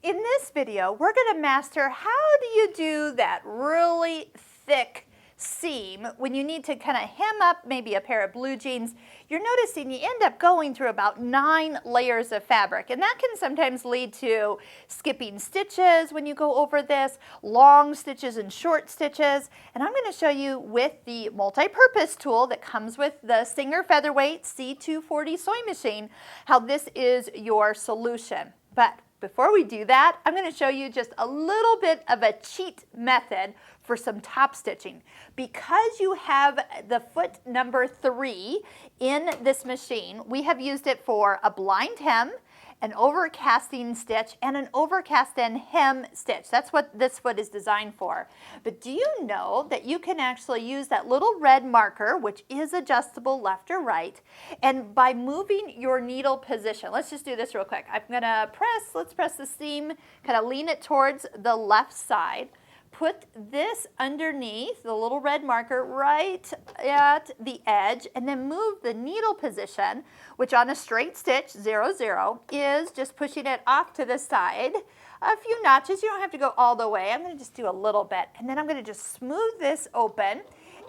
In this video, we're going to master how do you do that really thick seam when you need to kind of hem up maybe a pair of blue jeans. You're noticing you end up going through about 9 layers of fabric, and that can sometimes lead to skipping stitches when you go over this, long stitches and short stitches. And I'm going to show you with the multi-purpose tool that comes with the Singer Featherweight C240 sewing machine how this is your solution. But before we do that, I'm going to show you just a little bit of a cheat method for some top stitching. Because you have the foot number 3 in this machine, we have used it for a blind hem, an overcasting stitch, and an overcast and hem stitch. That's what this foot is designed for. But do you know that you can actually use that little red marker, which is adjustable left or right, and by moving your needle position, let's just do this real quick. I'm gonna let's press the seam, kind of lean it towards the left side. Put this underneath the little red marker right at the edge, and then move the needle position, which on a straight stitch, 0, 0, is just pushing it off to the side a few notches. You don't have to go all the way. I'm going to just do a little bit, and then I'm going to just smooth this open,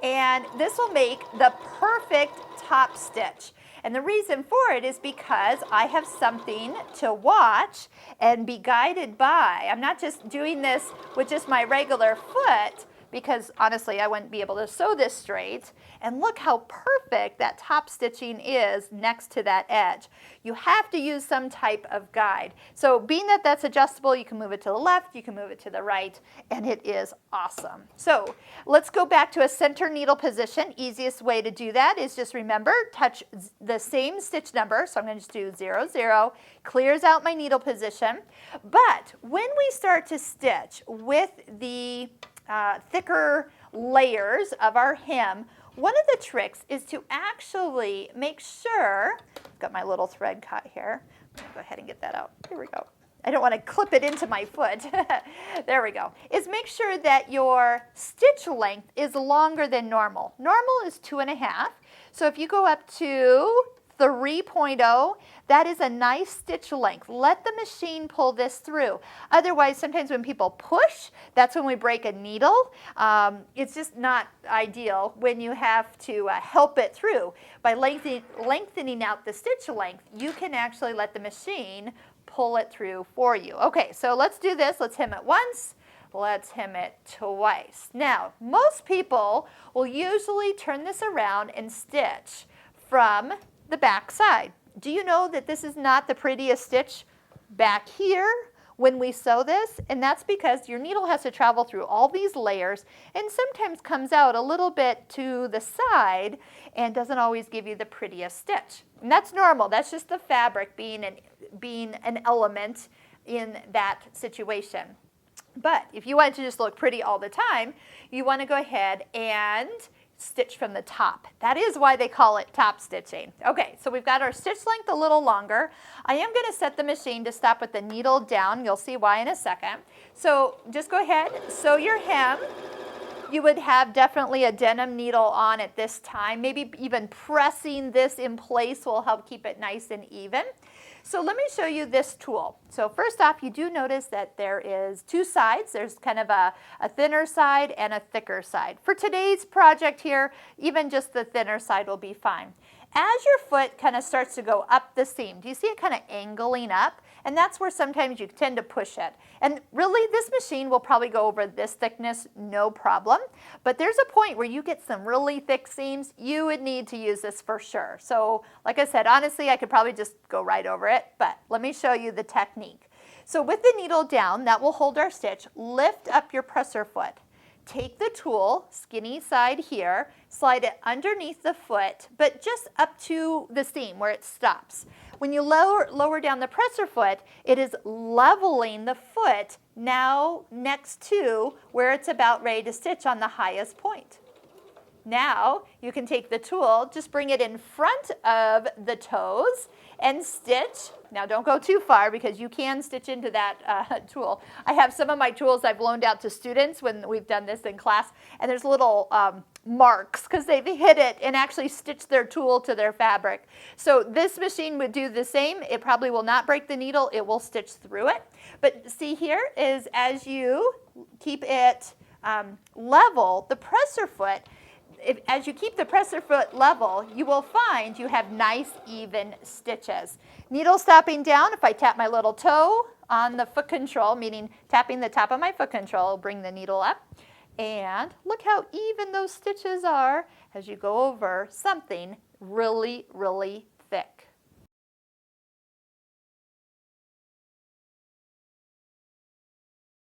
and this will make the perfect top stitch. And the reason for it is because I have something to watch and be guided by. I'm not just doing this with just my regular foot, because honestly I wouldn't be able to sew this straight. And look how perfect that top stitching is next to that edge. You have to use some type of guide. So being that that's adjustable, you can move it to the left, you can move it to the right, and it is awesome. So let's go back to a center needle position. Easiest way to do that is just remember, touch the same stitch number. So I'm going to just do 0, 0, clears out my needle position. But when we start to stitch with the thicker layers of our hem, one of the tricks is to actually make sure, got my little thread caught here, I'm going to go ahead and get that out, here we go. I don't want to clip it into my foot, there we go, is make sure that your stitch length is longer than normal. Normal is 2.5, so if you go up to 3.0, that is a nice stitch length. Let the machine pull this through. Otherwise, sometimes when people push, that's when we break a needle. It's just not ideal when you have to help it through. By lengthening out the stitch length, you can actually let the machine pull it through for you. Okay, so let's do this. Let's hem it once. Let's hem it twice. Now, most people will usually turn this around and stitch from the back side. Do you know that this is not the prettiest stitch back here when we sew this? And that's because your needle has to travel through all these layers and sometimes comes out a little bit to the side and doesn't always give you the prettiest stitch. And that's normal. That's just the fabric being an element in that situation. But if you want it to just look pretty all the time, you want to go ahead and stitch from the top. That is why they call it top stitching. Okay, so we've got our stitch length a little longer. I am going to set the machine to stop with the needle down. You'll see why in a second. So just go ahead, sew your hem. You would have definitely a denim needle on at this time. Maybe even pressing this in place will help keep it nice and even. So let me show you this tool. So first off, you do notice that there is 2 sides. There's kind of a thinner side and a thicker side. For today's project here, even just the thinner side will be fine. As your foot kind of starts to go up the seam, do you see it kind of angling up? And that's where sometimes you tend to push it. And really, this machine will probably go over this thickness, no problem. But there's a point where you get some really thick seams, you would need to use this for sure. So like I said, honestly, I could probably just go right over it, but let me show you the technique. So with the needle down, that will hold our stitch. Lift up your presser foot. Take the tool, skinny side here, slide it underneath the foot, but just up to the seam where it stops. When you lower down the presser foot, it is leveling the foot now next to where it's about ready to stitch on the highest point. Now you can take the tool, just bring it in front of the toes, and stitch. Now don't go too far because you can stitch into that tool. I have some of my tools I've loaned out to students when we've done this in class, and there's little marks because they've hit it and actually stitched their tool to their fabric. So this machine would do the same. It probably will not break the needle. It will stitch through it. But see here is as you keep it level, the presser foot, as you keep the presser foot level, you will find you have nice even stitches. Needle stopping down, if I tap my little toe on the foot control, meaning tapping the top of my foot control, bring the needle up. And look how even those stitches are as you go over something really, really